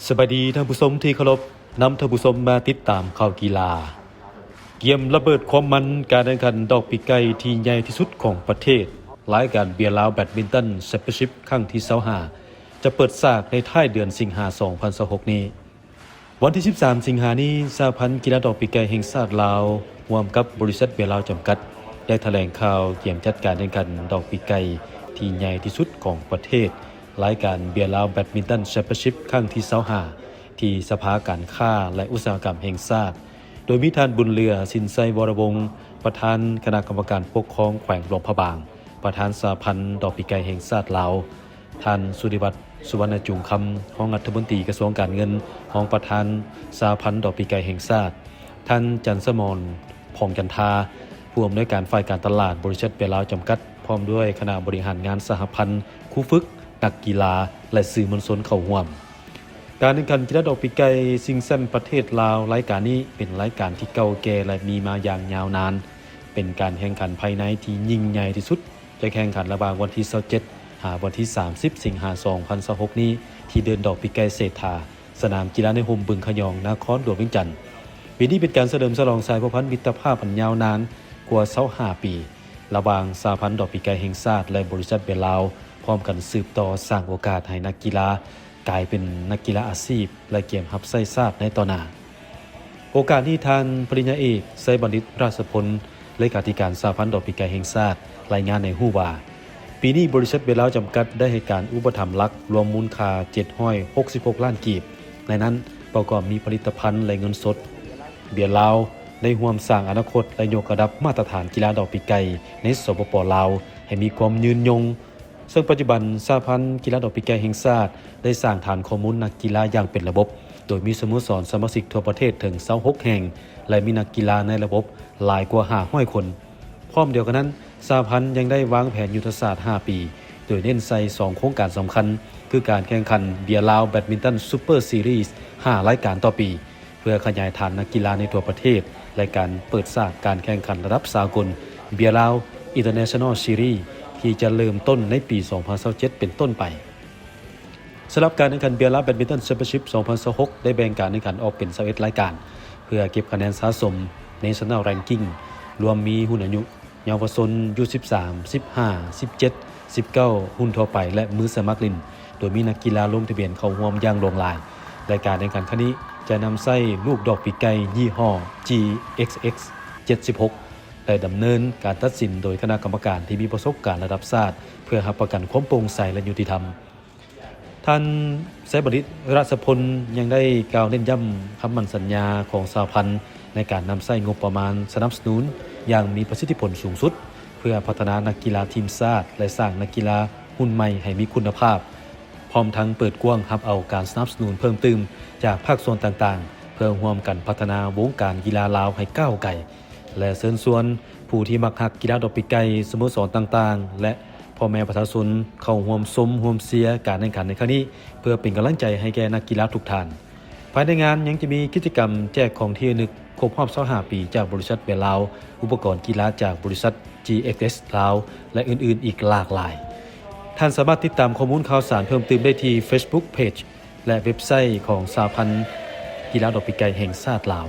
สวัสดีท่านผู้ชมที่เคารพนำท่านผู้ชมมาติดตามข่าวกีฬาเกมระเบิดความมันการแข่งขันดอกปีกไก่ที่ใหญ่ที่สุดของประเทศรายการเบียร์ลาวแบดมินตันแชมเปี้ยนชิพครั้งที่25จะเปิดฉากในท้ายเดือนสิงหาคม2026นี้วันที่13สิงหานี้สหพันธ์กีฬาดอกปีกไก่แห่งชาติลาวร่วมกับบริษัทเบียร์ลาวจำกัดได้แถลงข่าวเตรียมจัดการแข่งขันดอกปีกไก่ที่ใหญ่ที่สุดของประเทศรายการเบียร์ลาวแบดมินตันแชมเปี้ยนชิพครั้งที่25ที่สภาการค้าและอุตสาหกรรมแห่งชาติโดยมีท่านบุญเรือสินไซวรวงศ์ประธานคณะกรรมการปกครองแขวงหลวงพระบางประธานสหพันธ์ดอกปีกไก่แห่งชาติลาวท่านสุริวัฒน์สุวรรณจุงคำรองรัฐมนตรีกระทรวงการเงินรองประธานสหพันธ์ดอกปีกไก่แห่งชาติท่านจันทร์สมรพองจันทาผู้อำนวยการฝ่ายการตลาดบริษัทเบียร์ลาวจำกัดพร้อมด้วยคณะบริหารงานสหพันธ์ครูฝึกนักกีฬาและสื่อมวลชนเข้าร่วมการแข่งขันกีฬาดอกปีกไก่ชิงแชมป์ประเทศลาวรายการนี้เป็นรายการที่เก่าแก่และมีมาอย่างยาวนานเป็นการแข่งขันภายในที่ยิ่งใหญ่ที่สุดจะแข่งขันระหว่างวันที่27หาวันที่30สิงหาคม2026นี้ที่เดินดอกปีกไก่เศรษฐาสนามกีฬาในโฮมบึงขยองนครหลวงเวียงจันทน์ปีนี้เป็นการเฉลิมฉลองสายพันธมิตรภาพอันยาวนานกว่า25ปีระหว่างสหพันธ์ดอกปีกไก่แห่งชาติและบริษัทเบียร์ลาวพร้อมกันสืบต่อสร้างโอกาสให้นักกีฬากลายเป็นนักกีฬาอาชีพและเกมรับใช้ชาติในต่อหน้าโอกาสที่ทานปริญญาเอกไซบัณฑิตราชพลเลขาธิการสหพันธ์ดอกปีกไก่แห่งชาติรายงานในฮู้ว่าปีนี้บริษัทเบียร์ลาวจำกัดได้ให้การอุปถัมภ์หลักรวมมูลค่า766ล้านกีบในนั้นประกอบมีผลิตภัณฑ์และเงินสดเบียร์ลาวได้ร่วมสร้างอนาคตและยกระดับมาตรฐานกีฬาดอกปีกไก่ในสปป.ลาวให้มีความยืนยงซึ่งปัจจุบันสหพันธ์กีฬาดอกปีกไก่แห่งชาติได้สร้างฐานข้อมูลนักกีฬาอย่างเป็นระบบโดยมีสโมสรสมาชิกทั่วประเทศถึง26แห่งและมีนักกีฬาในระบบหลายกว่า500คนพร้อมเดียวกันนั้นสหพันธ์ยังได้วางแผนยุทธศาสตร์5ปีโดยเน้นใส่2โครงการสำคัญคือการแข่งขันเบียร์ลาวแบดมินตันซูเปอร์ซีรีส์5รายการต่อปีเพื่อขยายฐานนักกีฬาในทั่วประเทศและการเปิดฉากการแข่งขันระดับสากลเบียร์ลาวอินเตอร์เนชั่นแนลซีรีส์ที่จะเริ่มต้นในปี2027เป็นต้นไปสำหรับการแข่งขันเบียร์ลาวแบดมินตันแชมเปี้ยนชิพ2026ได้แบ่งการแข่งขันออกเป็น21รายการเพื่อเก็บคะแนนสะสม National Ranking รวมมีรุ่นอายุเยาวชนอายุ13 15 17 19รุ่นทั่วไปและมือสมัครเล่นโดยมีนักกีฬาลงทะเบียนเข้าร่วมอย่างหลากหลายรายการแข่งขันครั้งนี้จะนำใส่ลูกดอกปีกไก่ยี่ห้อ GXX 76และดำเนินการตัดสินโดยคณะกรรมการที่มีประสบการณ์ระดับชาติเพื่อรับประกันความโปร่งใสและยุติธรรมท่านไซบัณฑิตราชพลยังได้กล่าวเน้นย้ำคำมั่นสัญญาของสหพันธ์ในการนำใช้งบประมาณสนับสนุนอย่างมีประสิทธิผลสูงสุดเพื่อพัฒนานักกีฬาทีมชาติและสร้างนักกีฬาหุ่นใหม่ให้มีคุณภาพพร้อมทั้งเปิดกว้างรับเอาการสนับสนุนเพิ่มเติมจากภาคส่วนต่างๆเพื่อร่วมกันพัฒนาวงการกีฬาลาวให้ก้าวไกลและเชิญชวนผู้ที่มักฮักกีฬาดอกปีกไก่สโมสรต่างๆและพ่อแม่ประชาชนเข้าร่วมชมร่วมเชียร์การแข่งขันในครั้งนี้เพื่อเป็นกำลังใจให้แก่นักกีฬาทุกท่านภายในงานยังจะมีกิจกรรมแจกของที่ระลึกครบรอบ25ปีจากบริษัทเบียร์ลาวอุปกรณ์กีฬาจากบริษัท GXS ลาวและอื่นๆอีกหลากหลายท่านสามารถติดตามข้อมูลข่าวสารเพิ่มเติมได้ที่ Facebook Page และเว็บไซต์ของสหพันธ์กีฬาดอกปีกไก่แห่งชาติลาว